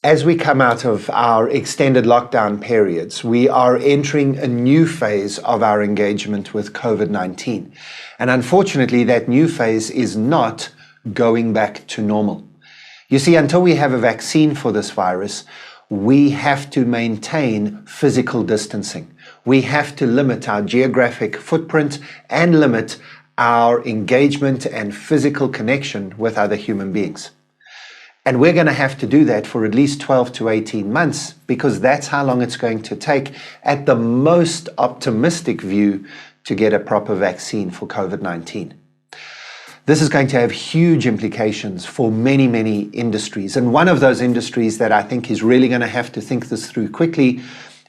As we come out of our extended lockdown periods, we are entering a new phase of our engagement with COVID-19. And unfortunately, that new phase is not going back to normal. You see, until we have a vaccine for this virus, we have to maintain physical distancing. We have to limit our geographic footprint and limit our engagement and physical connection with other human beings. And we're going to have to do that for at least 12 to 18 months because that's how long it's going to take at the most optimistic view to get a proper vaccine for COVID-19. This is going to have huge implications for many, many industries. And one of those industries that I think is really going to have to think this through quickly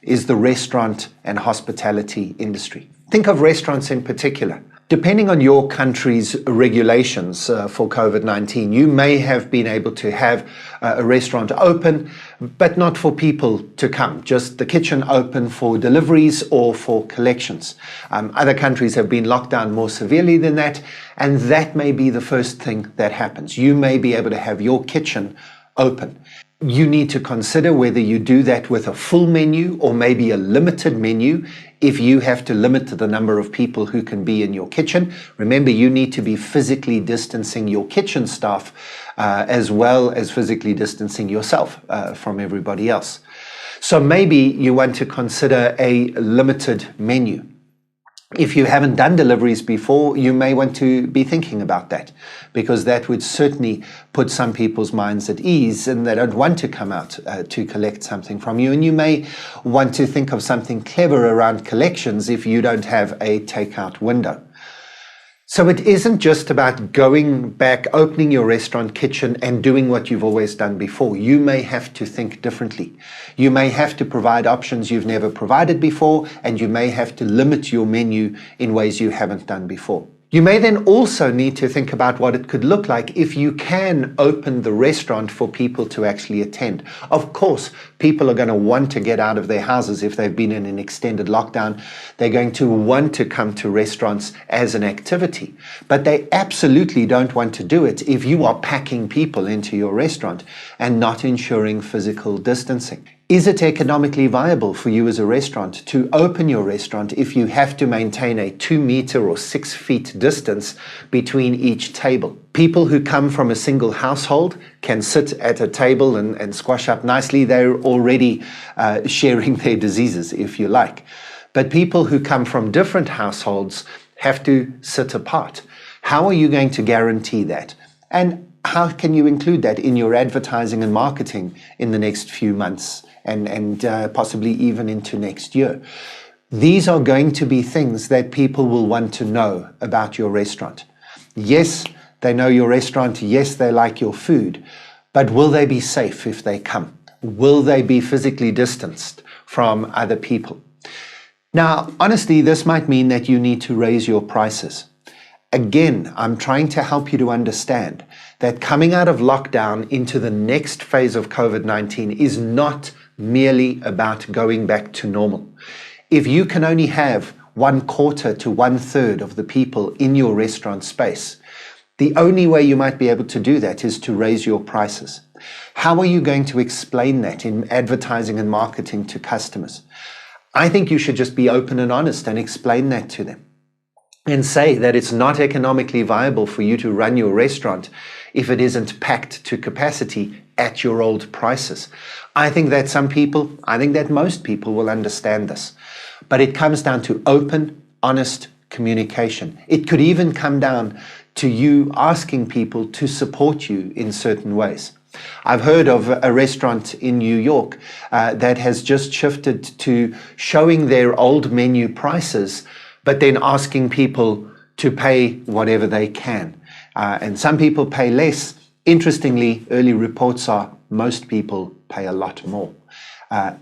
is the restaurant and hospitality industry. Think of restaurants in particular. Depending on your country's regulations for COVID-19, you may have been able to have a restaurant open, but not for people to come, just the kitchen open for deliveries or for collections. Other countries have been locked down more severely than that, and that may be the first thing that happens. You may be able to have your kitchen open. You need to consider whether you do that with a full menu or maybe a limited menu if you have to limit the number of people who can be in your kitchen. Remember, you need to be physically distancing your kitchen staff as well as physically distancing yourself from everybody else. So maybe you want to consider a limited menu. If you haven't done deliveries before, you may want to be thinking about that because that would certainly put some people's minds at ease and they don't want to come out to collect something from you. And you may want to think of something clever around collections if you don't have a takeout window. So it isn't just about going back, opening your restaurant kitchen and doing what you've always done before. You may have to think differently. You may have to provide options you've never provided before, and you may have to limit your menu in ways you haven't done before. You may then also need to think about what it could look like if you can open the restaurant for people to actually attend. Of course, people are going to want to get out of their houses if they've been in an extended lockdown. They're going to want to come to restaurants as an activity, but they absolutely don't want to do it if you are packing people into your restaurant and not ensuring physical distancing. Is it economically viable for you as a restaurant to open your restaurant if you have to maintain a 2 meter or 6 feet distance between each table? People who come from a single household can sit at a table and squash up nicely. They're already sharing their diseases, if you like. But people who come from different households have to sit apart. How are you going to guarantee that? And how can you include that in your advertising and marketing in the next few months and possibly even into next year? These are going to be things that people will want to know about your restaurant. Yes, they know your restaurant. Yes, they like your food. But will they be safe if they come? Will they be physically distanced from other people? Now, honestly, this might mean that you need to raise your prices. Again, I'm trying to help you to understand that coming out of lockdown into the next phase of COVID-19 is not merely about going back to normal. If you can only have 1/4 to 1/3 of the people in your restaurant space, the only way you might be able to do that is to raise your prices. How are you going to explain that in advertising and marketing to customers? I think you should just be open and honest and explain that to them and say that it's not economically viable for you to run your restaurant if it isn't packed to capacity at your old prices. I think that most people will understand this. But it comes down to open, honest communication. It could even come down to you asking people to support you in certain ways. I've heard of a restaurant in New York that has just shifted to showing their old menu prices, but then asking people to pay whatever they can. And some people pay less. Interestingly, early reports are most people pay a lot more.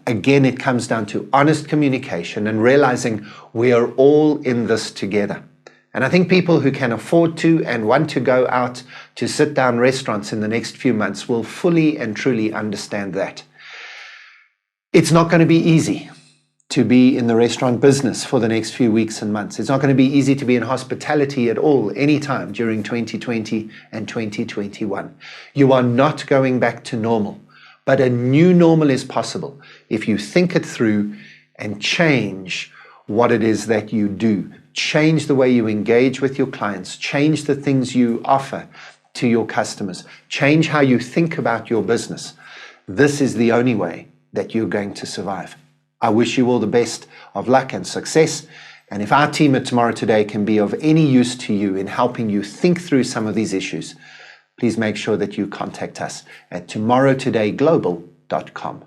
Again, it comes down to honest communication and realizing we are all in this together. And I think people who can afford to and want to go out to sit down restaurants in the next few months will fully and truly understand that. It's not going to be easy to be in the restaurant business for the next few weeks and months. It's not going to be easy to be in hospitality at all, anytime during 2020 and 2021. You are not going back to normal. But a new normal is possible if you think it through and change what it is that you do. Change the way you engage with your clients. Change the things you offer to your customers. Change how you think about your business. This is the only way that you're going to survive. I wish you all the best of luck and success. And if our team at Tomorrow Today can be of any use to you in helping you think through some of these issues, please make sure that you contact us at tomorrowtodayglobal.com.